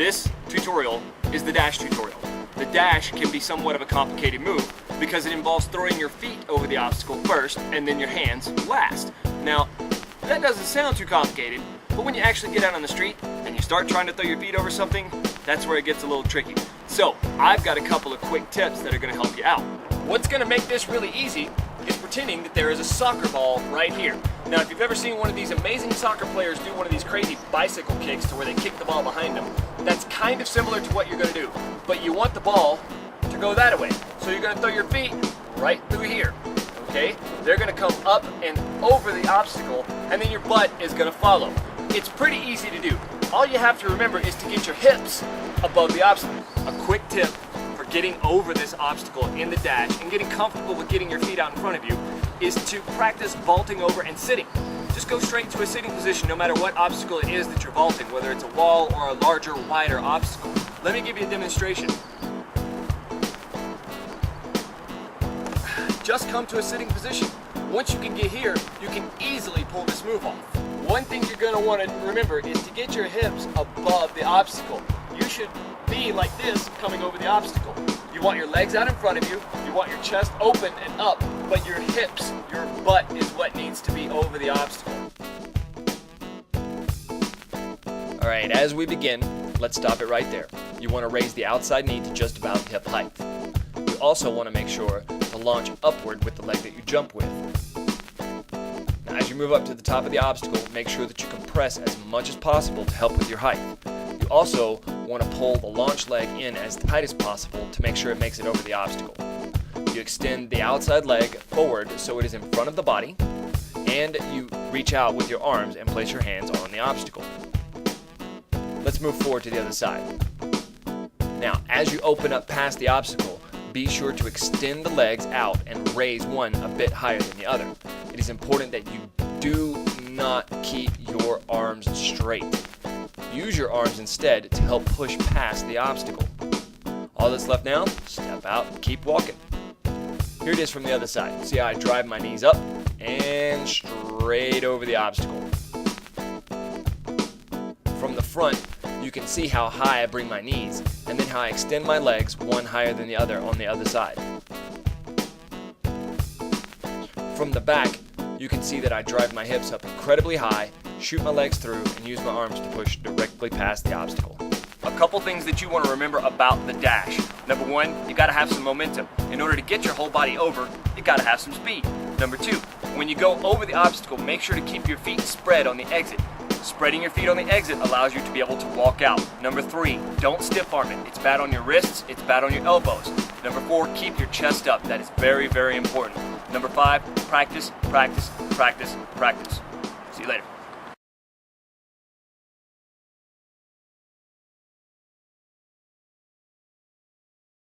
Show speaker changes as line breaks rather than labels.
This tutorial is the dash tutorial. The dash can be somewhat of a complicated move because it involves throwing your feet over the obstacle first and then your hands last. Now, that doesn't sound too complicated, but when you actually get out on the street and you start trying to throw your feet over something, that's where it gets a little tricky. So, I've got a couple of quick tips that are going to help you out. What's going to make this really easy is pretending that there is a soccer ball right here. Now, if you've ever seen one of these amazing soccer players do one of these crazy bicycle kicks to where they kick the ball behind them, that's kind of similar to what you're going to do. But you want the ball to go that way. So you're going to throw your feet right through here. Okay? They're going to come up and over the obstacle, and then your butt is going to follow. It's pretty easy to do. All you have to remember is to get your hips above the obstacle. A quick tip for getting over this obstacle in the dash and getting comfortable with getting your feet out in front of you is to practice vaulting over and sitting. Just go straight to a sitting position no matter what obstacle it is that you're vaulting, whether it's a wall or a larger, wider obstacle. Let me give you a demonstration. Just come to a sitting position. Once you can get here, you can easily pull this move off. One thing you're going to want to remember is to get your hips above the obstacle. You should be like this coming over the obstacle. You want your legs out in front of you, you want your chest open and up, but your hips, your butt is what needs to be over the obstacle. Alright, as we begin, let's stop it right there. You want to raise the outside knee to just about hip height. You also want to make sure to launch upward with the leg that you jump with. Now, as you move up to the top of the obstacle, make sure that you compress as much as possible to help with your height. You also want to pull the launch leg in as tight as possible to make sure it makes it over the obstacle. You extend the outside leg forward so it is in front of the body, and you reach out with your arms and place your hands on the obstacle. Let's move forward to the other side. Now, as you open up past the obstacle, be sure to extend the legs out and raise one a bit higher than the other. It is important that you do not keep your arms straight. Use your arms instead to help push past the obstacle. All that's left now, step out, keep walking. Here it is from the other side. See how I drive my knees up and straight over the obstacle. From the front, you can see how high I bring my knees and then how I extend my legs one higher than the other on the other side. From the back, you can see that I drive my hips up incredibly high, shoot my legs through, and use my arms to push directly past the obstacle. A couple things that you want to remember about the dash. Number one, you got to have some momentum. In order to get your whole body over, you got to have some speed. Number two, when you go over the obstacle, make sure to keep your feet spread on the exit. Spreading your feet on the exit allows you to be able to walk out. Number three, don't stiff arm it. It's bad on your wrists, it's bad on your elbows. Number four, keep your chest up. That is very, very important. Number five, practice, practice, practice, practice. See you later.